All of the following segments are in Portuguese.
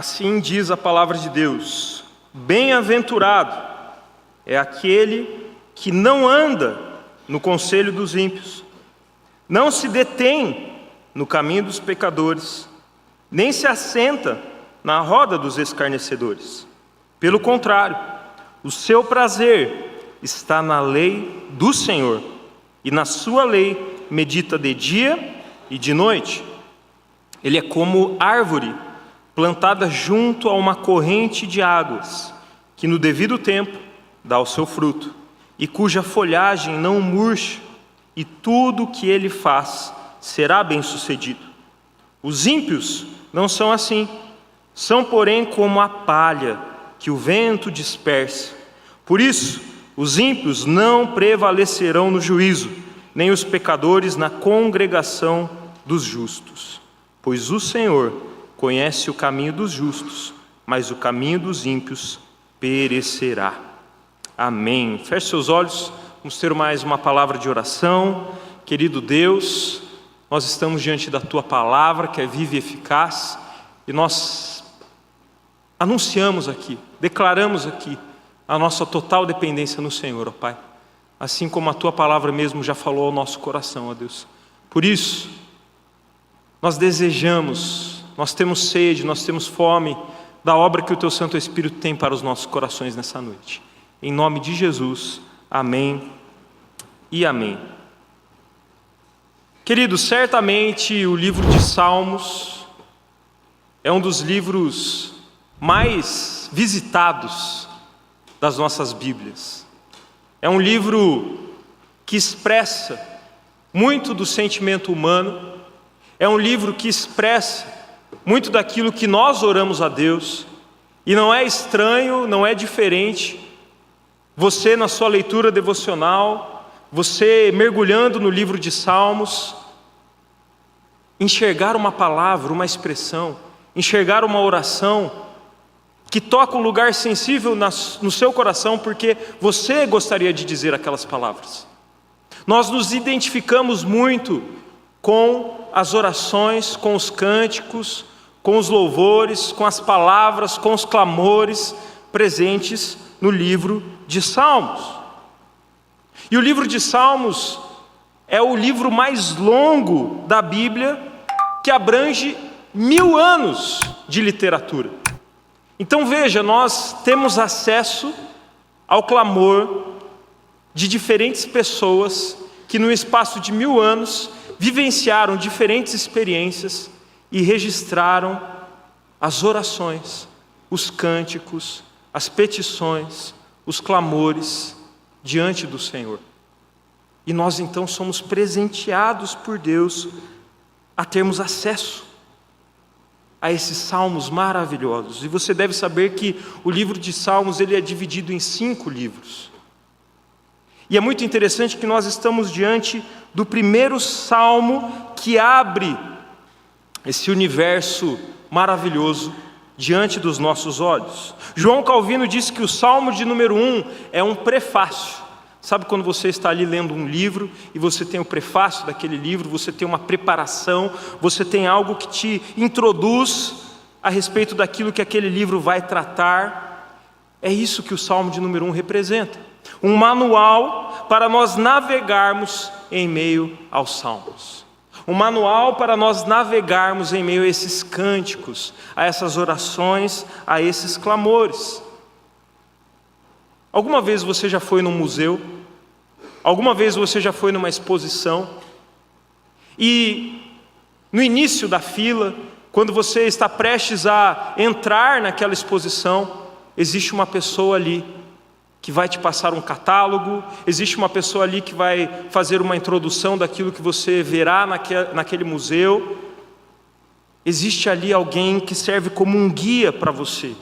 Assim diz a palavra de Deus: bem-aventurado é aquele que não anda no conselho dos ímpios, não se detém no caminho dos pecadores, nem se assenta na roda dos escarnecedores. Pelo contrário, o seu prazer está na lei do Senhor, e na sua lei medita de dia e de noite. Ele é como árvore plantada junto a uma corrente de águas, que no devido tempo dá o seu fruto, e cuja folhagem não murcha, e tudo o que ele faz será bem-sucedido. Os ímpios não são assim, são porém como a palha que o vento dispersa. Por isso, os ímpios não prevalecerão no juízo, nem os pecadores na congregação dos justos. Pois o Senhor conhece o caminho dos justos, mas o caminho dos ímpios perecerá. Amém. Feche seus olhos, vamos ter mais uma palavra de oração. Querido Deus, nós estamos diante da Tua palavra, que é viva e eficaz, e nós anunciamos aqui, declaramos aqui a nossa total dependência no Senhor, ó Pai, assim como a Tua palavra mesmo já falou ao nosso coração, ó Deus. Por isso, nós desejamos, nós temos sede, nós temos fome da obra que o Teu Santo Espírito tem para os nossos corações nessa noite. Em nome de Jesus, amém e amém. Queridos, certamente o livro de Salmos é um dos livros mais visitados das nossas Bíblias. É um livro que expressa muito do sentimento humano, é um livro que expressa muito daquilo que nós oramos a Deus, e não é estranho, não é diferente você na sua leitura devocional, você mergulhando no livro de Salmos, enxergar uma palavra, uma expressão, enxergar uma oração que toca um lugar sensível no seu coração, porque você gostaria de dizer aquelas palavras. Nós nos identificamos muito com as orações, com os cânticos, com os louvores, com as palavras, com os clamores presentes no livro de Salmos. E o livro de Salmos é o livro mais longo da Bíblia, que abrange 1000 anos de literatura. Então veja, nós temos acesso ao clamor de diferentes pessoas que no espaço de 1000 anos vivenciaram diferentes experiências e registraram as orações, os cânticos, as petições, os clamores diante do Senhor. E nós então somos presenteados por Deus a termos acesso a esses salmos maravilhosos. E você deve saber que o livro de Salmos ele é dividido em 5 livros. E é muito interessante que nós estamos diante do primeiro salmo que abre esse universo maravilhoso diante dos nossos olhos. João Calvino disse que o salmo de número 1 é um prefácio. Sabe quando você está ali lendo um livro e você tem o prefácio daquele livro, você tem uma preparação, você tem algo que te introduz a respeito daquilo que aquele livro vai tratar? É isso que o salmo de número 1 representa. Um manual para nós navegarmos em meio aos salmos. Um manual para nós navegarmos em meio a esses cânticos, a essas orações, a esses clamores. Alguma vez você já foi num museu? Alguma vez você já foi numa exposição? E no início da fila, quando você está prestes a entrar naquela exposição, existe uma pessoa ali que vai te passar um catálogo, existe uma pessoa ali que vai fazer uma introdução daquilo que você verá naquele museu. Existe ali alguém que serve como um guia para você,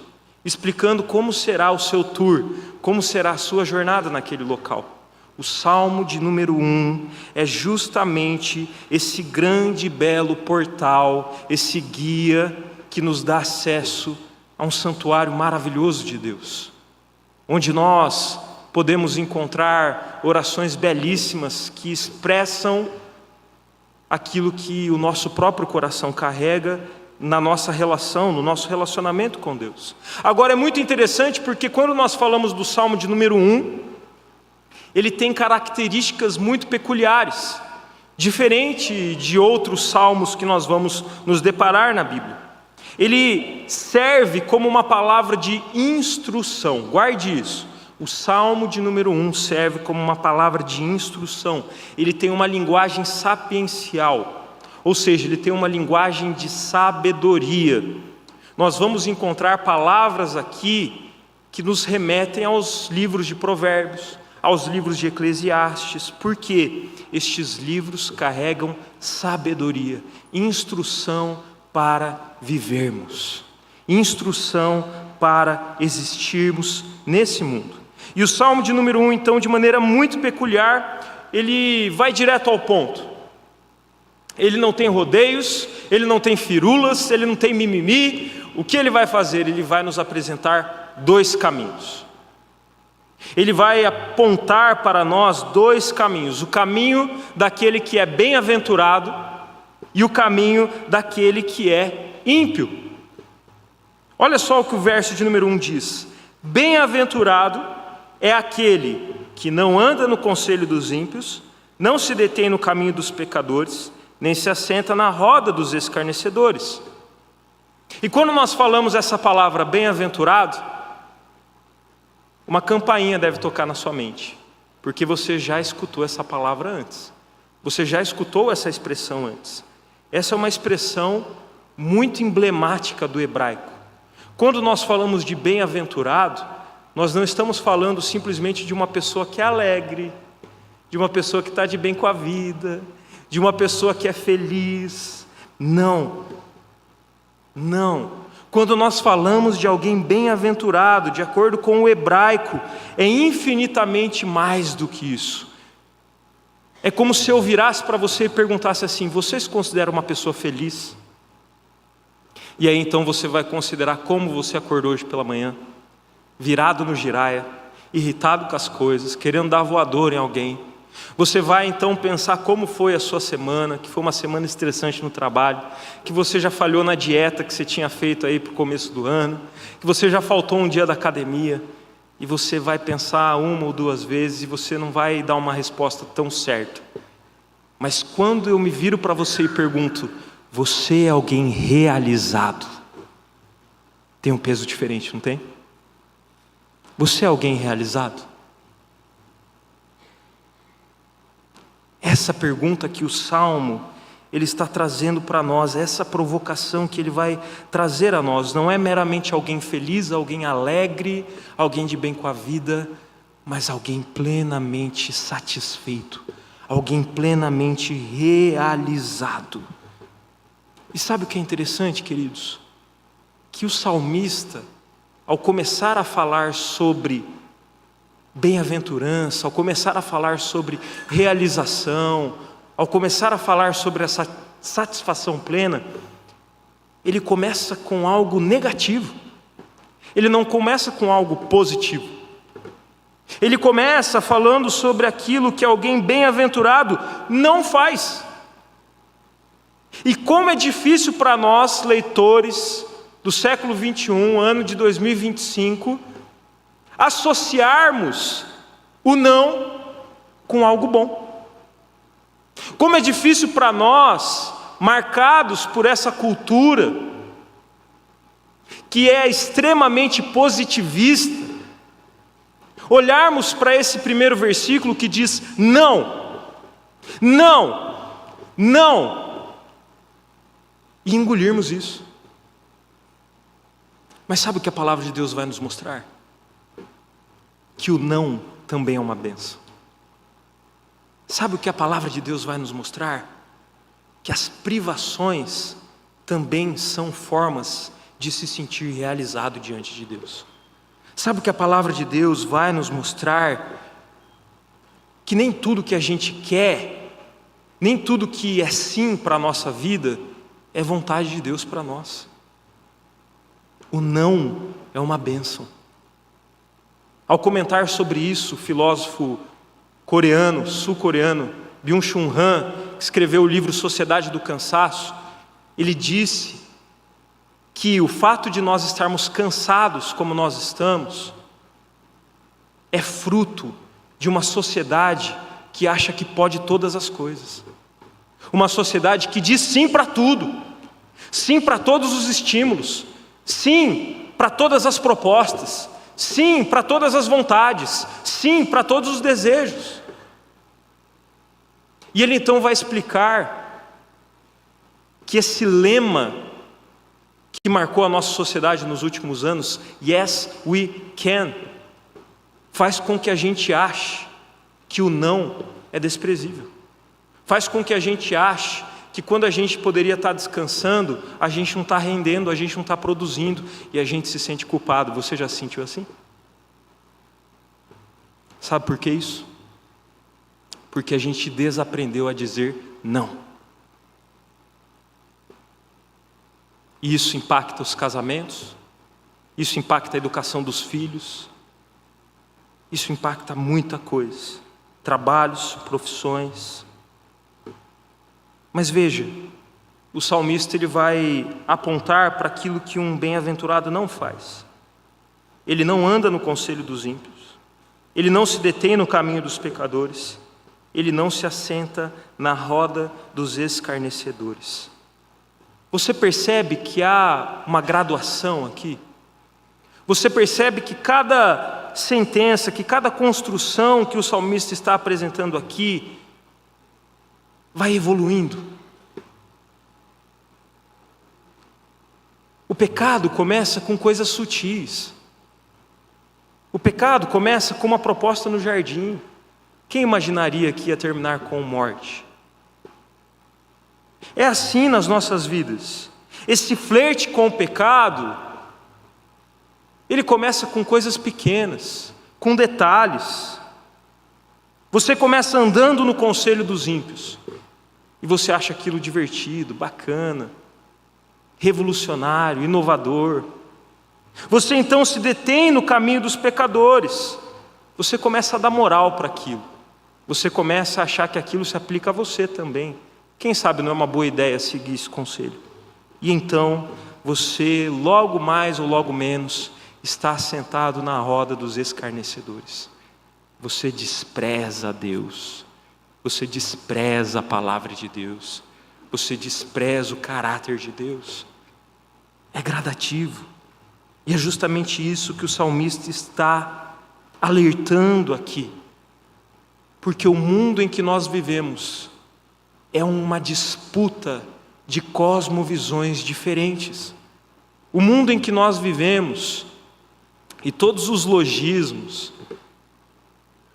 explicando como será o seu tour, como será a sua jornada naquele local. O Salmo de número 1 é justamente esse grande e belo portal, esse guia que nos dá acesso a um santuário maravilhoso de Deus, onde nós podemos encontrar orações belíssimas que expressam aquilo que o nosso próprio coração carrega na nossa relação, no nosso relacionamento com Deus. Agora é muito interessante porque quando nós falamos do Salmo de número 1, ele tem características muito peculiares, diferente de outros salmos que nós vamos nos deparar na Bíblia. Ele serve como uma palavra de instrução, guarde isso. O Salmo de número 1 serve como uma palavra de instrução. Ele tem uma linguagem sapiencial, ou seja, ele tem uma linguagem de sabedoria. Nós vamos encontrar palavras aqui que nos remetem aos livros de Provérbios, aos livros de Eclesiastes, porque estes livros carregam sabedoria, instrução para vivermos, instrução para existirmos nesse mundo. E o Salmo de número 1, então, de maneira muito peculiar, ele vai direto ao ponto. Ele não tem rodeios, ele não tem firulas, ele não tem mimimi. O que ele vai fazer? Ele vai nos apresentar dois caminhos. Ele vai apontar para nós dois caminhos: o caminho daquele que é bem-aventurado e o caminho daquele que é ímpio. Olha só o que o verso de número 1 diz: bem-aventurado é aquele que não anda no conselho dos ímpios, não se detém no caminho dos pecadores, nem se assenta na roda dos escarnecedores. E quando nós falamos essa palavra bem-aventurado, uma campainha deve tocar na sua mente, porque você já escutou essa palavra antes, você já escutou essa expressão antes. Essa é uma expressão muito emblemática do hebraico. Quando nós falamos de bem-aventurado, nós não estamos falando simplesmente de uma pessoa que é alegre, de uma pessoa que está de bem com a vida, de uma pessoa que é feliz. Não. Quando nós falamos de alguém bem-aventurado, de acordo com o hebraico, é infinitamente mais do que isso. É como se eu virasse para você e perguntasse assim: você se considera uma pessoa feliz? E aí então você vai considerar como você acordou hoje pela manhã, virado no giraia, irritado com as coisas, querendo dar voador em alguém. Você vai então pensar como foi a sua semana, que foi uma semana estressante no trabalho, que você já falhou na dieta que você tinha feito aí para o começo do ano, que você já faltou um dia da academia, e você vai pensar uma ou duas vezes e você não vai dar uma resposta tão certa. Mas quando eu me viro para você e pergunto: você é alguém realizado? Tem um peso diferente, não tem? Você é alguém realizado? Essa pergunta que o Salmo ele está trazendo para nós, essa provocação que ele vai trazer a nós, não é meramente alguém feliz, alguém alegre, alguém de bem com a vida, mas alguém plenamente satisfeito, alguém plenamente realizado. E sabe o que é interessante, queridos? Que o salmista, ao começar a falar sobre bem-aventurança, ao começar a falar sobre realização, ao começar a falar sobre essa satisfação plena, ele começa com algo negativo, ele não começa com algo positivo. Ele começa falando sobre aquilo que alguém bem-aventurado não faz. E como é difícil para nós, leitores do século 21, ano de 2025, associarmos o não com algo bom. Como é difícil para nós, marcados por essa cultura que é extremamente positivista, olharmos para esse primeiro versículo que diz não, não, não, e engolirmos isso. Mas sabe o que a palavra de Deus vai nos mostrar? Que o não também é uma bênção. Sabe o que a palavra de Deus vai nos mostrar? Que as privações também são formas de se sentir realizado diante de Deus. Sabe o que a palavra de Deus vai nos mostrar? Que nem tudo que a gente quer, nem tudo que é sim para a nossa vida, é vontade de Deus para nós. O não é uma bênção. Ao comentar sobre isso, o filósofo coreano, sul-coreano, Byung-Chul Han, que escreveu o livro Sociedade do Cansaço, ele disse que o fato de nós estarmos cansados como nós estamos é fruto de uma sociedade que acha que pode todas as coisas. Uma sociedade que diz sim para tudo, sim para todos os estímulos, sim para todas as propostas, sim para todas as vontades, sim para todos os desejos. E ele então vai explicar que esse lema que marcou a nossa sociedade nos últimos anos, Yes, we can, faz com que a gente ache que o não é desprezível. Faz com que a gente ache que quando a gente poderia estar descansando, a gente não está rendendo, a gente não está produzindo, e a gente se sente culpado. Você já se sentiu assim? Sabe por que isso? Porque a gente desaprendeu a dizer não. E isso impacta os casamentos, isso impacta a educação dos filhos, isso impacta muita coisa, trabalhos, profissões. Mas veja, o salmista ele vai apontar para aquilo que um bem-aventurado não faz. Ele não anda no conselho dos ímpios, ele não se detém no caminho dos pecadores, ele não se assenta na roda dos escarnecedores. Você percebe que há uma graduação aqui? Você percebe que cada sentença, que cada construção que o salmista está apresentando aqui vai evoluindo. O pecado começa com coisas sutis. O pecado começa com uma proposta no jardim. Quem imaginaria que ia terminar com morte? É assim nas nossas vidas. Esse flerte com o pecado, ele começa com coisas pequenas, com detalhes. Você começa andando no conselho dos ímpios, e você acha aquilo divertido, bacana, revolucionário, inovador. Você então se detém no caminho dos pecadores. Você começa a dar moral para aquilo. Você começa a achar que aquilo se aplica a você também. Quem sabe não é uma boa ideia seguir esse conselho? E então, você, logo mais ou logo menos, está sentado na roda dos escarnecedores. Você despreza a Deus. Você despreza a palavra de Deus. Você despreza o caráter de Deus. É gradativo. E é justamente isso que o salmista está alertando aqui. Porque o mundo em que nós vivemos é uma disputa de cosmovisões diferentes. O mundo em que nós vivemos, e todos os logismos,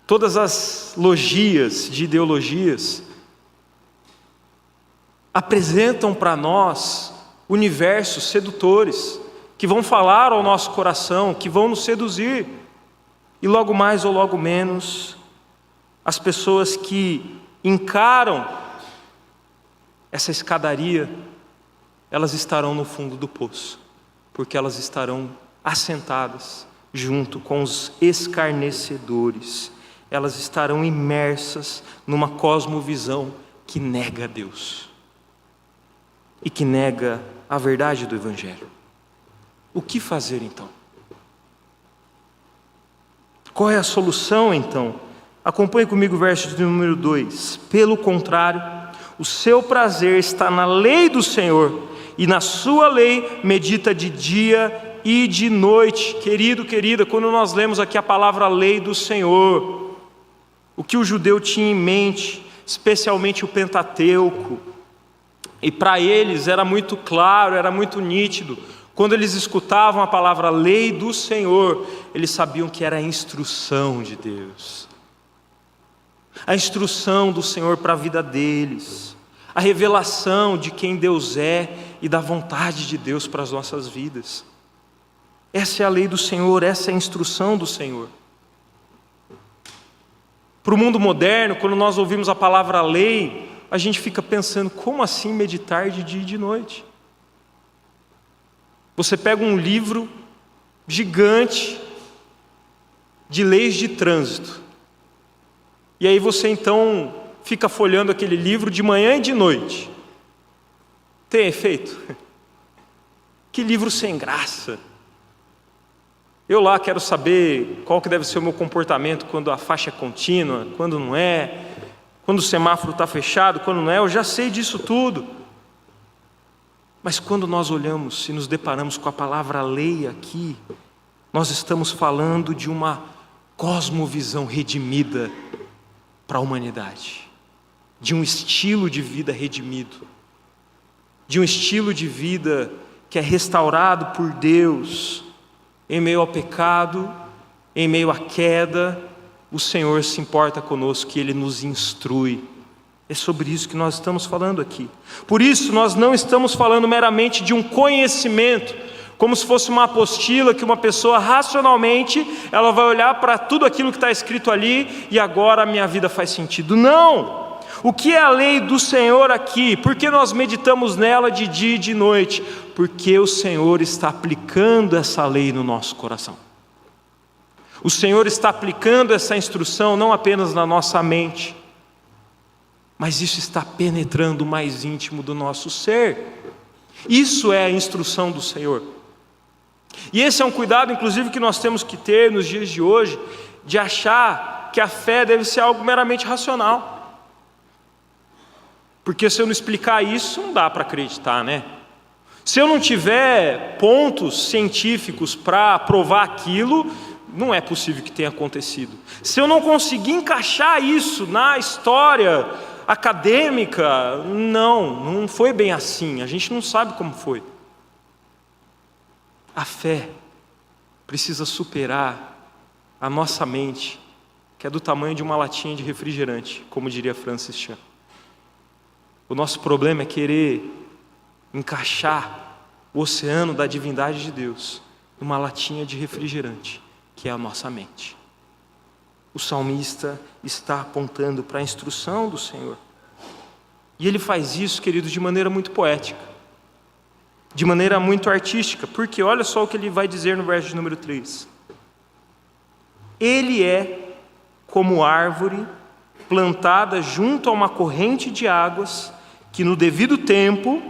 todas as logias de ideologias, apresentam para nós universos sedutores, que vão falar ao nosso coração, que vão nos seduzir. E logo mais ou logo menos, as pessoas que encaram essa escadaria, elas estarão no fundo do poço, porque elas estarão assentadas junto com os escarnecedores. Elas estarão imersas numa cosmovisão que nega Deus e que nega a verdade do Evangelho. O que fazer então? Qual é a solução então? Acompanhe comigo o verso de número 2. Pelo contrário, o seu prazer está na lei do Senhor, e na sua lei medita de dia e de noite. Querido, querida, quando nós lemos aqui a palavra lei do Senhor, o que o judeu tinha em mente, especialmente o Pentateuco, e para eles era muito claro, era muito nítido, quando eles escutavam a palavra lei do Senhor, eles sabiam que era a instrução de Deus. A instrução do Senhor para a vida deles, a revelação de quem Deus é e da vontade de Deus para as nossas vidas. Essa é a lei do Senhor, essa é a instrução do Senhor. Para o mundo moderno, quando nós ouvimos a palavra lei, a gente fica pensando, como assim meditar de dia e de noite? Você pega um livro gigante de leis de trânsito, e aí você então fica folhando aquele livro de manhã e de noite. Tem efeito? Que livro sem graça. Eu lá quero saber qual que deve ser o meu comportamento quando a faixa é contínua, quando não é, quando o semáforo está fechado, quando não é, eu já sei disso tudo. Mas quando nós olhamos e nos deparamos com a palavra lei aqui, nós estamos falando de uma cosmovisão redimida para a humanidade, de um estilo de vida redimido, de um estilo de vida que é restaurado por Deus. Em meio ao pecado, em meio à queda, o Senhor se importa conosco e Ele nos instrui. É sobre isso que nós estamos falando aqui. Por isso nós não estamos falando meramente de um conhecimento, como se fosse uma apostila que uma pessoa racionalmente, ela vai olhar para tudo aquilo que está escrito ali e agora a minha vida faz sentido. Não! O que é a lei do Senhor aqui? Por que nós meditamos nela de dia e de noite? Porque o Senhor está aplicando essa lei no nosso coração. O Senhor está aplicando essa instrução não apenas na nossa mente, mas isso está penetrando o mais íntimo do nosso ser. Isso é a instrução do Senhor. E esse é um cuidado, inclusive, que nós temos que ter nos dias de hoje, de achar que a fé deve ser algo meramente racional. Porque se eu não explicar isso, não dá para acreditar, né? Se eu não tiver pontos científicos para provar aquilo, não é possível que tenha acontecido. Se eu não conseguir encaixar isso na história acadêmica, não foi bem assim, a gente não sabe como foi. A fé precisa superar a nossa mente, que é do tamanho de uma latinha de refrigerante, como diria Francis Chan. O nosso problema é querer encaixar o oceano da divindade de Deus numa latinha de refrigerante, que é a nossa mente. O salmista está apontando para a instrução do Senhor. E ele faz isso, queridos, de maneira muito poética, de maneira muito artística, porque olha só o que ele vai dizer no verso de número 3. Ele é como árvore plantada junto a uma corrente de águas, que no devido tempo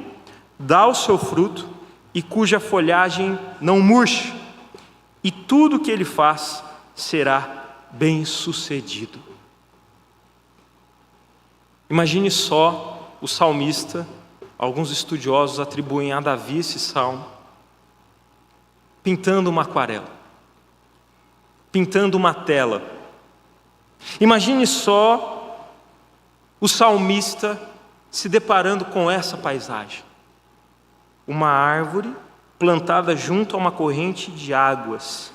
dá o seu fruto e cuja folhagem não murcha, e tudo que ele faz será bem-sucedido. Imagine só o salmista, alguns estudiosos atribuem a Davi esse salmo, pintando uma aquarela, pintando uma tela. Imagine só o salmista se deparando com essa paisagem. Uma árvore plantada junto a uma corrente de águas.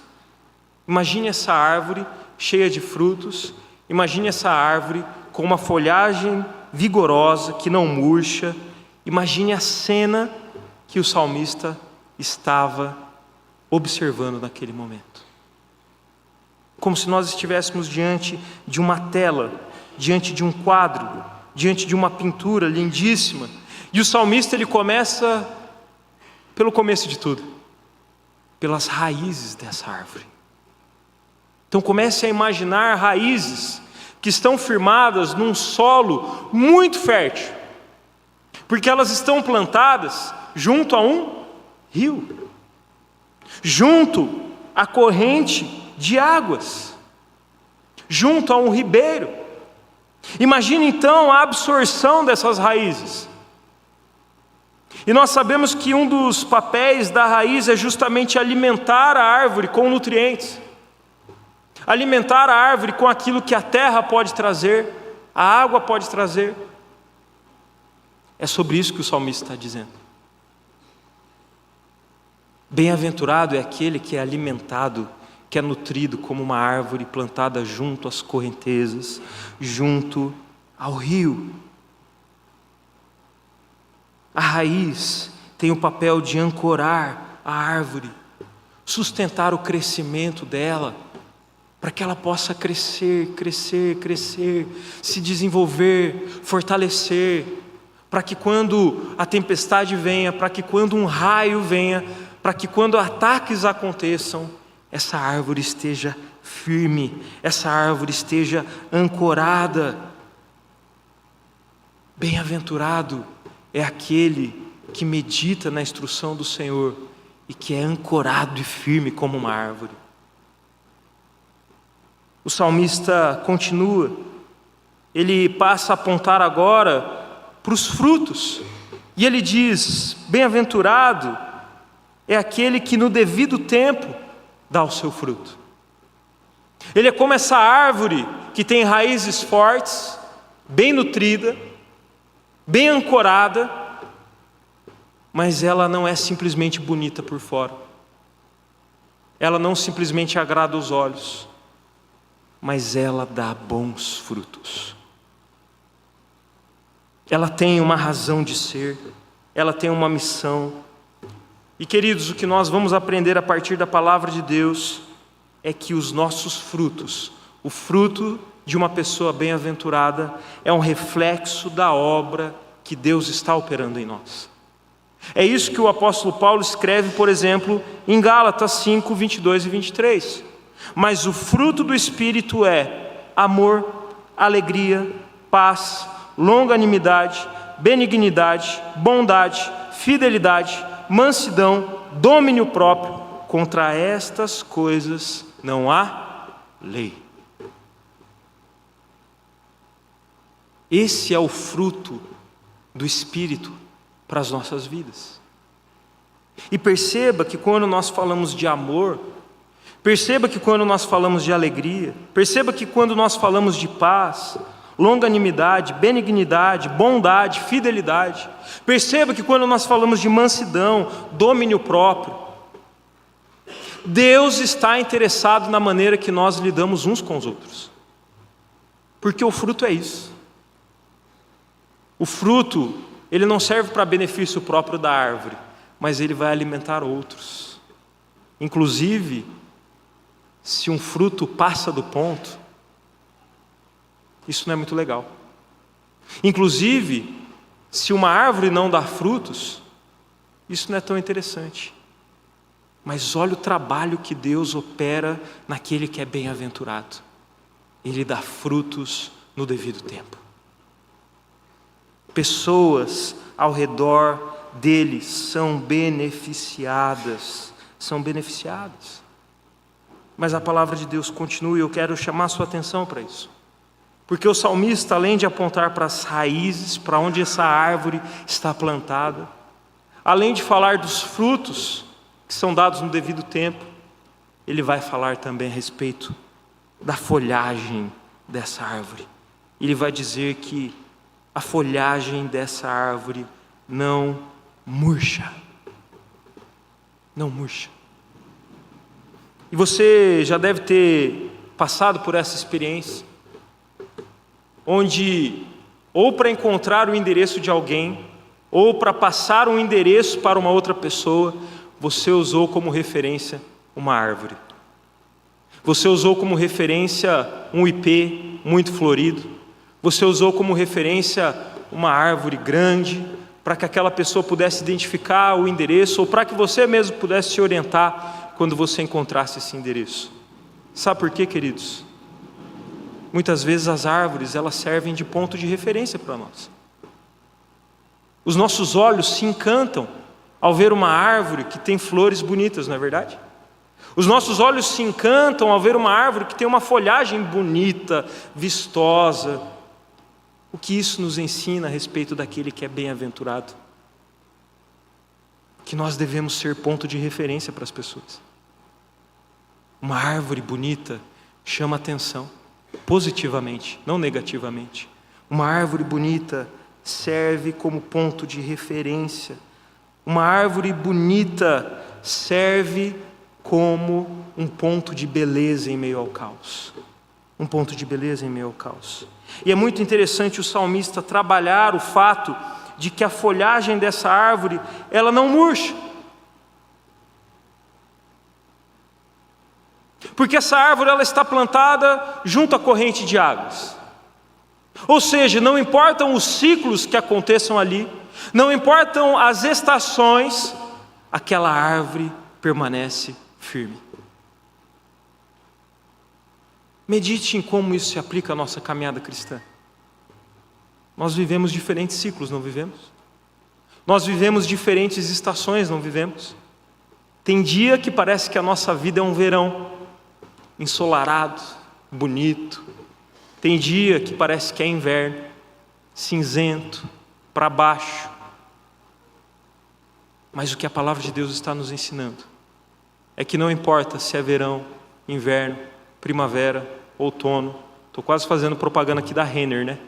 Imagine essa árvore cheia de frutos, imagine essa árvore com uma folhagem vigorosa que não murcha. Imagine a cena que o salmista estava observando naquele momento. Como se nós estivéssemos diante de uma tela, diante de um quadro, diante de uma pintura lindíssima. E o salmista, ele começa pelo começo de tudo, pelas raízes dessa árvore. Então comece a imaginar raízes que estão firmadas num solo muito fértil, porque elas estão plantadas junto a um rio, junto à corrente de águas, junto a um ribeiro. Imagine então a absorção dessas raízes. E nós sabemos que um dos papéis da raiz é justamente alimentar a árvore com nutrientes, alimentar a árvore com aquilo que a terra pode trazer, a água pode trazer. É sobre isso que o salmista está dizendo. Bem-aventurado é aquele que é alimentado, que é nutrido como uma árvore plantada junto às correntezas, junto ao rio. A raiz tem o papel de ancorar a árvore, sustentar o crescimento dela, para que ela possa crescer, se desenvolver, fortalecer, para que quando a tempestade venha, para que quando um raio venha, para que quando ataques aconteçam, essa árvore esteja firme, essa árvore esteja ancorada. Bem-aventurado é aquele que medita na instrução do Senhor e que é ancorado e firme como uma árvore. O salmista continua, ele passa a apontar agora para os frutos, e ele diz: bem-aventurado é aquele que no devido tempo dá o seu fruto. Ele é como essa árvore que tem raízes fortes, bem nutrida, bem ancorada, mas ela não é simplesmente bonita por fora. Ela não simplesmente agrada os olhos, mas ela dá bons frutos. Ela tem uma razão de ser, ela tem uma missão. E queridos, o que nós vamos aprender a partir da palavra de Deus é que os nossos frutos, o fruto de uma pessoa bem-aventurada, é um reflexo da obra que Deus está operando em nós. É isso que o apóstolo Paulo escreve, por exemplo, em Gálatas 5, 22 e 23. Mas o fruto do Espírito é amor, alegria, paz, longanimidade, benignidade, bondade, fidelidade, mansidão, domínio próprio. Contra estas coisas não há lei. Esse é o fruto do Espírito para as nossas vidas. E perceba que quando nós falamos de amor, perceba que quando nós falamos de alegria, perceba que quando nós falamos de paz, longanimidade, benignidade, bondade, fidelidade, perceba que quando nós falamos de mansidão, domínio próprio, Deus está interessado na maneira que nós lidamos uns com os outros, porque o fruto é isso. O fruto, ele não serve para benefício próprio da árvore, mas ele vai alimentar outros. Inclusive, se um fruto passa do ponto, isso não é muito legal. Inclusive, se uma árvore não dá frutos, isso não é tão interessante. Mas olha o trabalho que Deus opera naquele que é bem-aventurado. Ele dá frutos no devido tempo. Pessoas ao redor dele são beneficiadas. Mas a palavra de Deus continua e eu quero chamar a sua atenção para isso. Porque o salmista, além de apontar para as raízes, para onde essa árvore está plantada, além de falar dos frutos que são dados no devido tempo, ele vai falar também a respeito da folhagem dessa árvore. Ele vai dizer que a folhagem dessa árvore não murcha. Não murcha. E você já deve ter passado por essa experiência, onde, ou para encontrar o endereço de alguém, ou para passar um endereço para uma outra pessoa, você usou como referência uma árvore. Você usou como referência um ipê muito florido. Você usou como referência uma árvore grande, para que aquela pessoa pudesse identificar o endereço, ou para que você mesmo pudesse se orientar quando você encontrasse esse endereço. Sabe por quê, queridos? Muitas vezes as árvores, elas servem de ponto de referência para nós. Os nossos olhos se encantam ao ver uma árvore que tem flores bonitas, não é verdade? Os nossos olhos se encantam ao ver uma árvore que tem uma folhagem bonita, vistosa. O que isso nos ensina a respeito daquele que é bem-aventurado? Que nós devemos ser ponto de referência para as pessoas. Uma árvore bonita chama atenção, positivamente, não negativamente. Uma árvore bonita serve como ponto de referência. Uma árvore bonita serve como um ponto de beleza em meio ao caos. Um ponto de beleza em meio ao caos. E é muito interessante o salmista trabalhar o fato de que a folhagem dessa árvore, ela não murcha. Porque essa árvore, ela está plantada junto à corrente de águas. Ou seja, não importam os ciclos que aconteçam ali, não importam as estações, aquela árvore permanece firme. Medite em como isso se aplica à nossa caminhada cristã. Nós vivemos diferentes ciclos, não vivemos? Nós vivemos diferentes estações, não vivemos? Tem dia que parece que a nossa vida é um verão, ensolarado, bonito. Tem dia que parece que é inverno, cinzento, para baixo. Mas o que a palavra de Deus está nos ensinando é que não importa se é verão, inverno, primavera, outono. Estou quase fazendo propaganda aqui da Renner, né?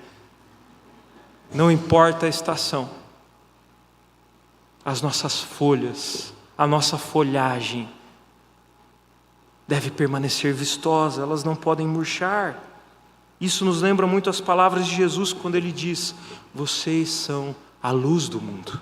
Não importa a estação, as nossas folhas, a nossa folhagem deve permanecer vistosa, elas não podem murchar. Isso nos lembra muito as palavras de Jesus quando Ele diz: vocês são a luz do mundo.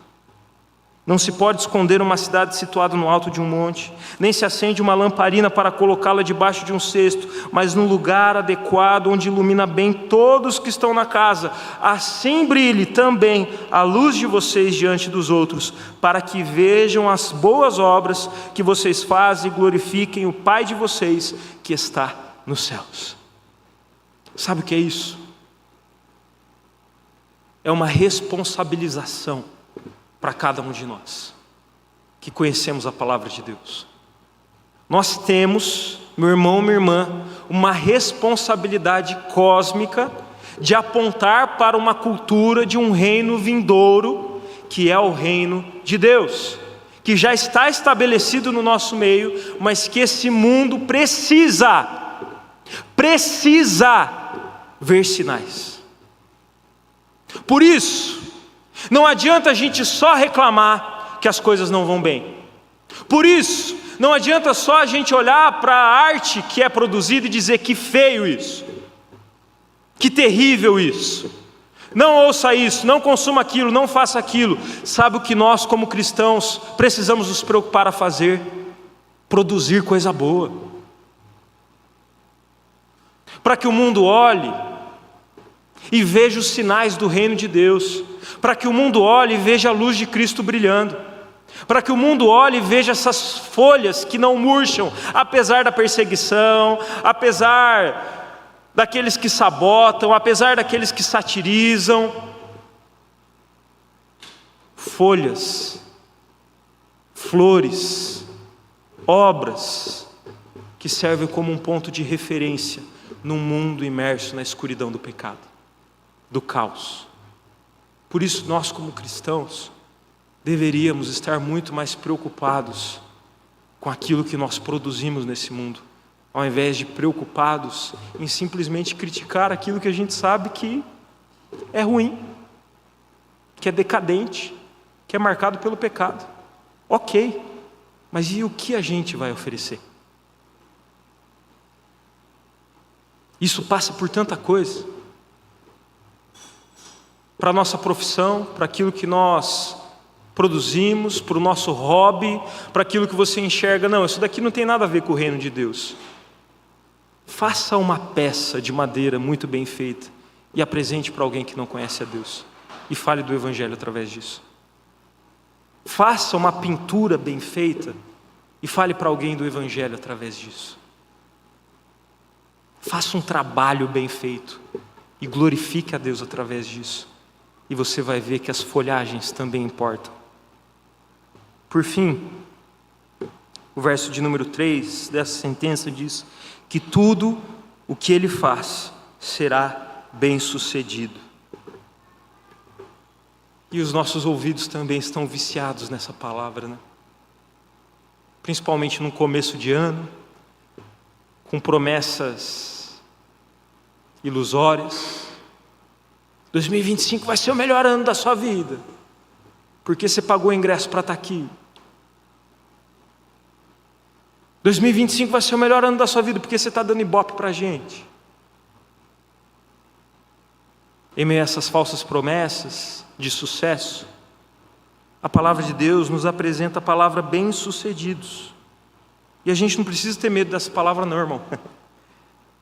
Não se pode esconder uma cidade situada no alto de um monte, nem se acende uma lamparina para colocá-la debaixo de um cesto, mas num lugar adequado, onde ilumina bem todos que estão na casa. Assim brilhe também a luz de vocês diante dos outros, para que vejam as boas obras que vocês fazem e glorifiquem o Pai de vocês que está nos céus. Sabe o que é isso? É uma responsabilização para cada um de nós que conhecemos a palavra de Deus. Nós temos, meu irmão, minha irmã, uma responsabilidade cósmica de apontar para uma cultura de um reino vindouro, que é o reino de Deus, que já está estabelecido no nosso meio, mas que esse mundo precisa ver sinais. Por isso, não adianta a gente só reclamar que as coisas não vão bem. Por isso, não adianta só a gente olhar para a arte que é produzida e dizer que feio isso, que terrível isso. Não ouça isso, não consuma aquilo, não faça aquilo. Sabe o que nós como cristãos precisamos nos preocupar a fazer? Produzir coisa boa. Para que o mundo olhe e veja os sinais do reino de Deus, para que o mundo olhe e veja a luz de Cristo brilhando, para que o mundo olhe e veja essas folhas que não murcham, apesar da perseguição, apesar daqueles que sabotam, apesar daqueles que satirizam. Folhas, flores, obras que servem como um ponto de referência num mundo imerso na escuridão do pecado, do caos. Por isso nós como cristãos deveríamos estar muito mais preocupados com aquilo que nós produzimos nesse mundo, ao invés de preocupados em simplesmente criticar aquilo que a gente sabe que é ruim, que é decadente, que é marcado pelo pecado. Ok, mas e o que a gente vai oferecer? Isso passa por tanta coisa. Para a nossa profissão, para aquilo que nós produzimos, para o nosso hobby, para aquilo que você enxerga. Não, isso daqui não tem nada a ver com o reino de Deus. Faça uma peça de madeira muito bem feita e apresente para alguém que não conhece a Deus, e fale do Evangelho através disso. Faça uma pintura bem feita e fale para alguém do Evangelho através disso. Faça um trabalho bem feito e glorifique a Deus através disso, e você vai ver que as folhagens também importam. Por fim, o verso de número 3 dessa sentença diz que tudo o que ele faz será bem sucedido. E os nossos ouvidos também estão viciados nessa palavra, né? Principalmente no começo de ano, com promessas ilusórias. 2025 vai ser o melhor ano da sua vida, porque você pagou o ingresso para estar aqui. 2025 vai ser o melhor ano da sua vida, porque você está dando ibope para a gente. Em meio a essas falsas promessas de sucesso, a palavra de Deus nos apresenta a palavra bem-sucedidos. E a gente não precisa ter medo dessa palavra não, irmão.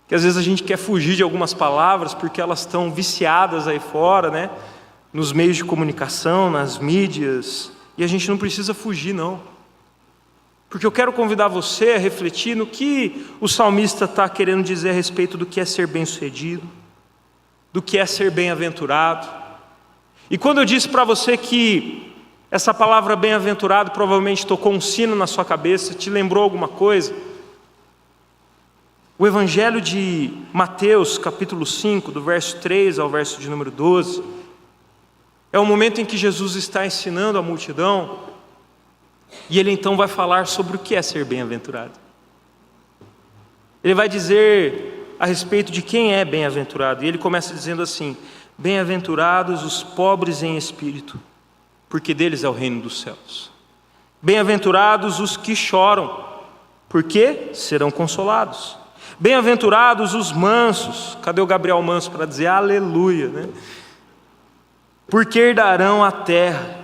Que às vezes a gente quer fugir de algumas palavras porque elas estão viciadas aí fora, né? Nos meios de comunicação, nas mídias. E a gente não precisa fugir não. Porque eu quero convidar você a refletir no que o salmista está querendo dizer a respeito do que é ser bem-sucedido, do que é ser bem-aventurado. E quando eu disse para você que Essa palavra bem-aventurado provavelmente tocou um sino na sua cabeça, te lembrou alguma coisa? O Evangelho de Mateus, capítulo 5, do verso 3 ao verso de número 12, é o momento em que Jesus está ensinando a multidão, e ele então vai falar sobre o que é ser bem-aventurado. Ele vai dizer a respeito de quem é bem-aventurado, e ele começa dizendo assim: bem-aventurados os pobres em espírito, porque deles é o reino dos céus. Bem-aventurados os que choram, porque serão consolados. Bem-aventurados os mansos, cadê o Gabriel Manso para dizer aleluia, né? Porque herdarão a terra.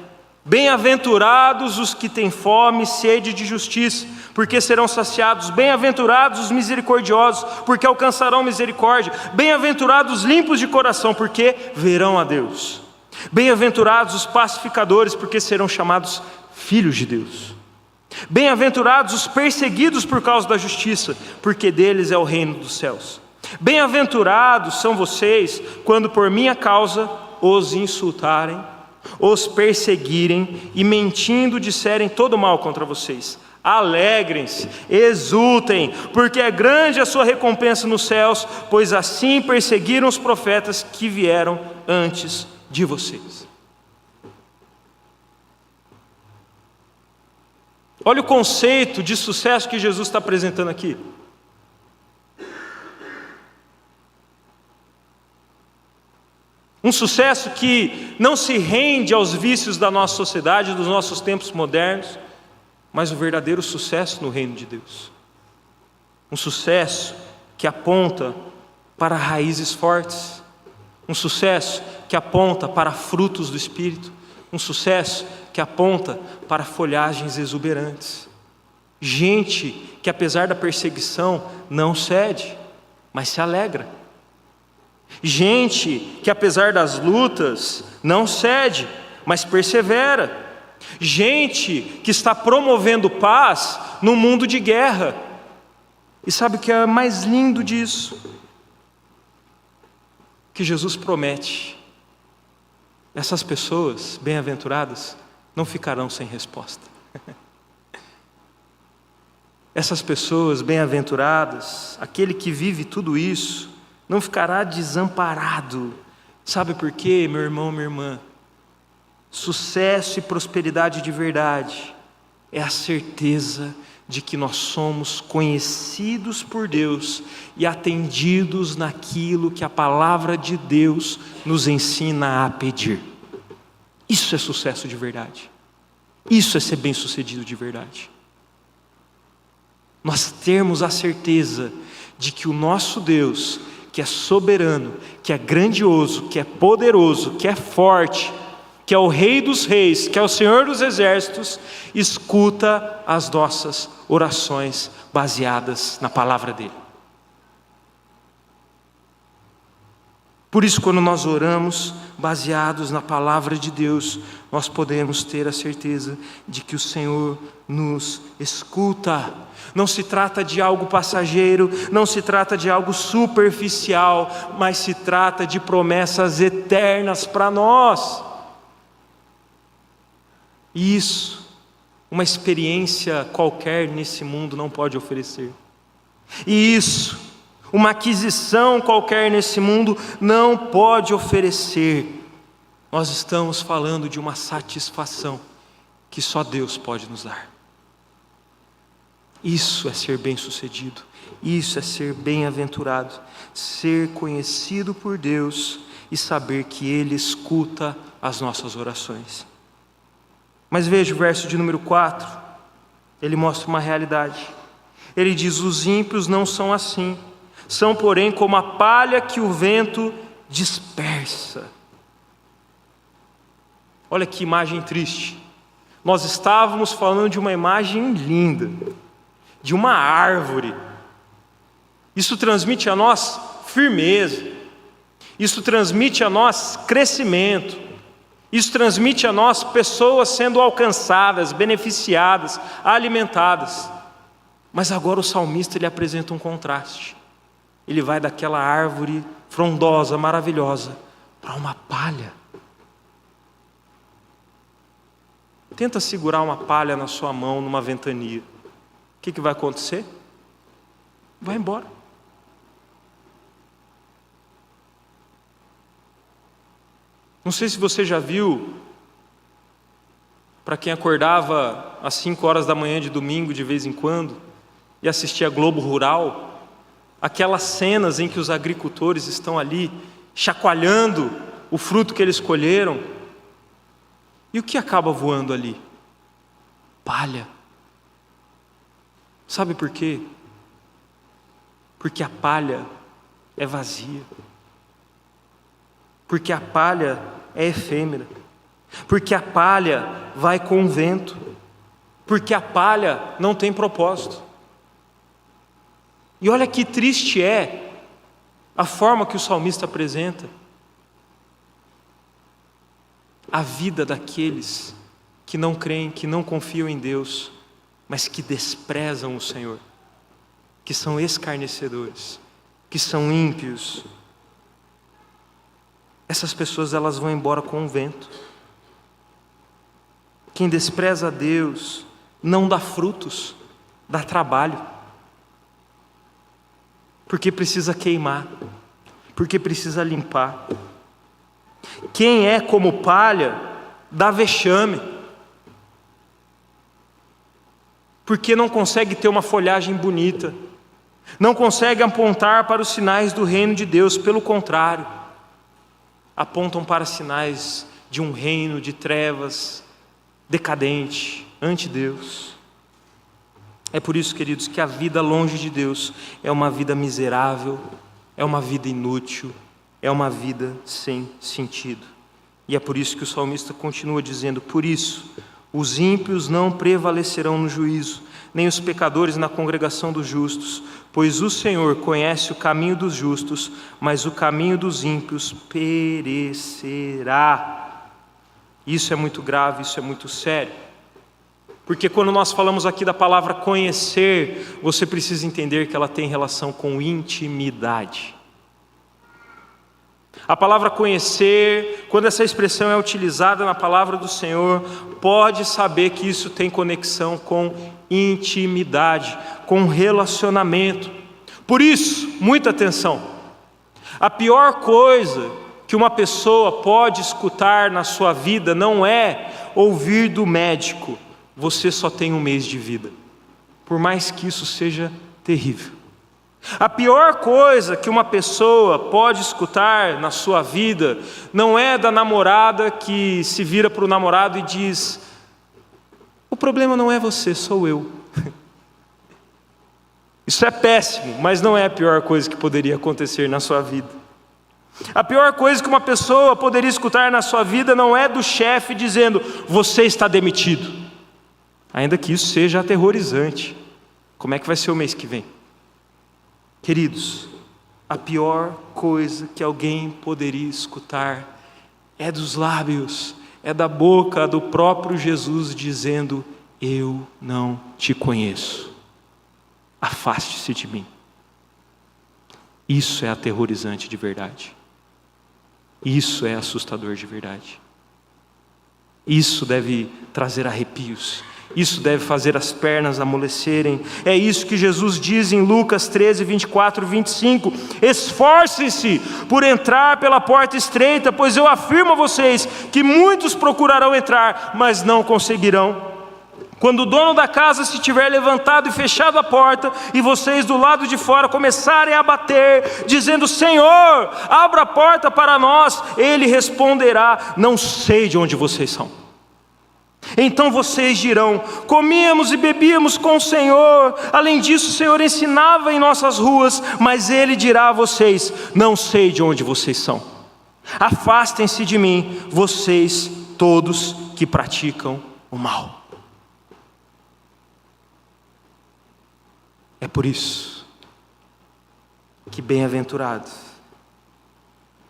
Bem-aventurados os que têm fome e sede de justiça, porque serão saciados. Bem-aventurados os misericordiosos, porque alcançarão misericórdia. Bem-aventurados os limpos de coração, porque verão a Deus. Bem-aventurados os pacificadores, porque serão chamados filhos de Deus. Bem-aventurados os perseguidos por causa da justiça, porque deles é o reino dos céus. Bem-aventurados são vocês, quando por minha causa os insultarem, os perseguirem e mentindo disserem todo mal contra vocês. Alegrem-se, exultem, porque é grande a sua recompensa nos céus, pois assim perseguiram os profetas que vieram antes de vocês. Olha o conceito de sucesso que Jesus está apresentando aqui. Um sucesso que não se rende aos vícios da nossa sociedade, dos nossos tempos modernos, mas o verdadeiro sucesso no reino de Deus. Um sucesso que aponta para raízes fortes. Um sucesso que aponta para frutos do Espírito. Um sucesso que aponta para folhagens exuberantes. Gente que apesar da perseguição não cede, mas se alegra. Gente que apesar das lutas não cede, mas persevera. Gente que está promovendo paz no mundo de guerra. E sabe o que é mais lindo disso? Que Jesus promete: essas pessoas bem-aventuradas não ficarão sem resposta. Essas pessoas bem-aventuradas, aquele que vive tudo isso, não ficará desamparado. Sabe por quê, meu irmão, minha irmã? Sucesso e prosperidade de verdade é a certeza de que nós somos conhecidos por Deus e atendidos naquilo que a palavra de Deus nos ensina a pedir. Isso é sucesso de verdade. Isso é ser bem-sucedido de verdade. Nós termos a certeza de que o nosso Deus, que é soberano, que é grandioso, que é poderoso, que é forte, que é o Rei dos Reis, que é o Senhor dos Exércitos, escuta as nossas orações baseadas na palavra dEle. Por isso, quando nós oramos baseados na palavra de Deus, nós podemos ter a certeza de que o Senhor nos escuta. Não se trata de algo passageiro, não se trata de algo superficial, mas se trata de promessas eternas para nós. E isso, uma experiência qualquer nesse mundo não pode oferecer. E isso, uma aquisição qualquer nesse mundo não pode oferecer. Nós estamos falando de uma satisfação que só Deus pode nos dar. Isso é ser bem-sucedido, isso é ser bem-aventurado, ser conhecido por Deus e saber que Ele escuta as nossas orações. Mas veja o verso de número 4, ele mostra uma realidade. Ele diz: os ímpios não são assim, são porém como a palha que o vento dispersa. Olha que imagem triste. Nós estávamos falando de uma imagem linda, de uma árvore. Isso transmite a nós firmeza, isso transmite a nós crescimento, isso transmite a nós pessoas sendo alcançadas, beneficiadas, alimentadas. Mas agora o salmista ele apresenta um contraste. Ele vai daquela árvore frondosa, maravilhosa, para uma palha. Tenta segurar uma palha na sua mão numa ventania. O que vai acontecer? Vai embora. Não sei se você já viu, para quem acordava às 5 horas da manhã de domingo de vez em quando e assistia Globo Rural, aquelas cenas em que os agricultores estão ali chacoalhando o fruto que eles colheram. E o que acaba voando ali? Palha. Sabe por quê? Porque a palha é vazia. Porque a palha é efêmera. Porque a palha vai com o vento. Porque a palha não tem propósito. E olha que triste é a forma que o salmista apresenta a vida daqueles que não creem, que não confiam em Deus, mas que desprezam o Senhor, que são escarnecedores, que são ímpios. Essas pessoas, elas vão embora com o vento. Quem despreza a Deus não dá frutos, dá trabalho, porque precisa queimar, porque precisa limpar. Quem é como palha dá vexame, porque não consegue ter uma folhagem bonita, não consegue apontar para os sinais do reino de Deus. Pelo contrário, apontam para sinais de um reino de trevas, decadente, anti-Deus. É por isso, queridos, que a vida longe de Deus é uma vida miserável, é uma vida inútil, é uma vida sem sentido. E é por isso que o salmista continua dizendo: por isso, os ímpios não prevalecerão no juízo, nem os pecadores na congregação dos justos, pois o Senhor conhece o caminho dos justos, mas o caminho dos ímpios perecerá. Isso é muito grave, isso é muito sério. Porque quando nós falamos aqui da palavra conhecer, você precisa entender que ela tem relação com intimidade. A palavra conhecer, quando essa expressão é utilizada na palavra do Senhor, pode saber que isso tem conexão com intimidade, com relacionamento. Por isso, muita atenção, a pior coisa que uma pessoa pode escutar na sua vida não é ouvir do médico: você só tem 1 mês de vida, por mais que isso seja terrível. A pior coisa que uma pessoa pode escutar na sua vida não é da namorada que se vira para o namorado e diz: o problema não é você, sou eu. Isso é péssimo, mas não é a pior coisa que poderia acontecer na sua vida. A pior coisa que uma pessoa poderia escutar na sua vida não é do chefe dizendo: você está demitido, ainda que isso seja aterrorizante. Como é que vai ser o mês que vem? Queridos, a pior coisa que alguém poderia escutar é dos lábios, é da boca do próprio Jesus dizendo: eu não te conheço, afaste-se de mim. Isso é aterrorizante de verdade. Isso é assustador de verdade. Isso deve trazer arrepios. Isso deve fazer as pernas amolecerem. É isso que Jesus diz em Lucas 13, 24 e 25. Esforcem-se por entrar pela porta estreita, pois eu afirmo a vocês que muitos procurarão entrar, mas não conseguirão. Quando o dono da casa se tiver levantado e fechado a porta, e vocês do lado de fora começarem a bater, dizendo: Senhor, abra a porta para nós, ele responderá: não sei de onde vocês são. Então vocês dirão: comíamos e bebíamos com o Senhor, além disso o Senhor ensinava em nossas ruas. Mas ele dirá a vocês: não sei de onde vocês são. Afastem-se de mim, vocês todos que praticam o mal. É por isso que bem-aventurado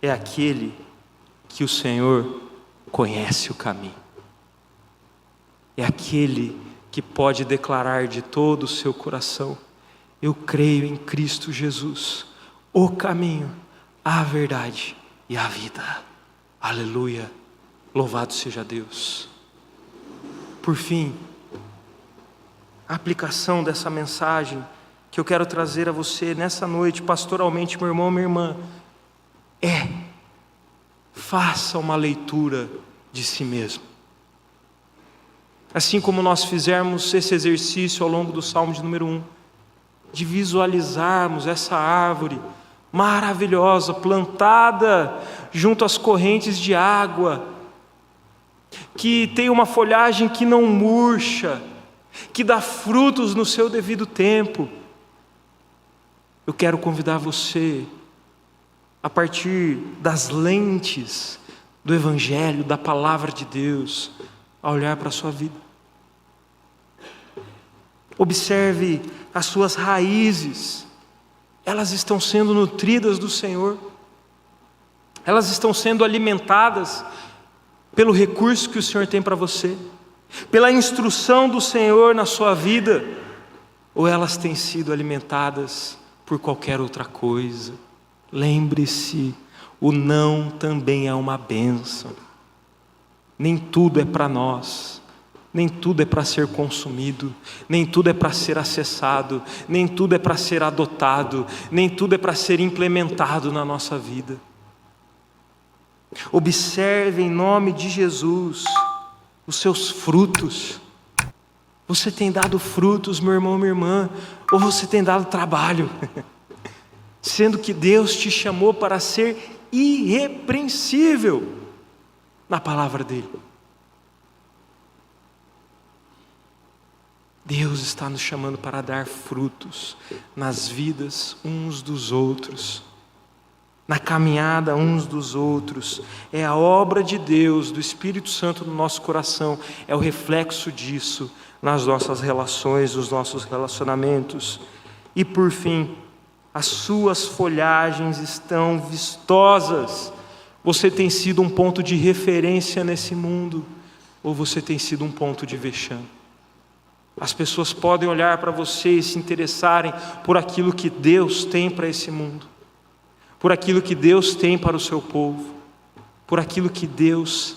é aquele que o Senhor conhece o caminho. É aquele que pode declarar de todo o seu coração: eu creio em Cristo Jesus, o caminho, a verdade e a vida. Aleluia, louvado seja Deus. Por fim, a aplicação dessa mensagem que eu quero trazer a você nessa noite, pastoralmente, meu irmão, minha irmã, faça uma leitura de si mesmo. Assim como nós fizermos esse exercício ao longo do Salmo de número 1, de visualizarmos essa árvore maravilhosa, plantada junto às correntes de água, que tem uma folhagem que não murcha, que dá frutos no seu devido tempo. Eu quero convidar você, a partir das lentes do Evangelho, da Palavra de Deus, a olhar para a sua vida. Observe as suas raízes, elas estão sendo nutridas do Senhor, elas estão sendo alimentadas pelo recurso que o Senhor tem para você, pela instrução do Senhor na sua vida, ou elas têm sido alimentadas por qualquer outra coisa. Lembre-se, o não também é uma bênção. Nem tudo é para nós, nem tudo é para ser consumido, nem tudo é para ser acessado, nem tudo é para ser adotado, nem tudo é para ser implementado na nossa vida. Observe em nome de Jesus os seus frutos. Você tem dado frutos, meu irmão, minha irmã, ou você tem dado trabalho? Sendo que Deus te chamou para ser irrepreensível na palavra dele. Deus está nos chamando para dar frutos nas vidas uns dos outros, na caminhada uns dos outros. É a obra de Deus, do Espírito Santo no nosso coração, é o reflexo disso nas nossas relações, nos nossos relacionamentos. E por fim, as suas folhagens estão vistosas. Você tem sido um ponto de referência nesse mundo, ou você tem sido um ponto de vexame? As pessoas podem olhar para você e se interessarem por aquilo que Deus tem para esse mundo, por aquilo que Deus tem para o seu povo, por aquilo que Deus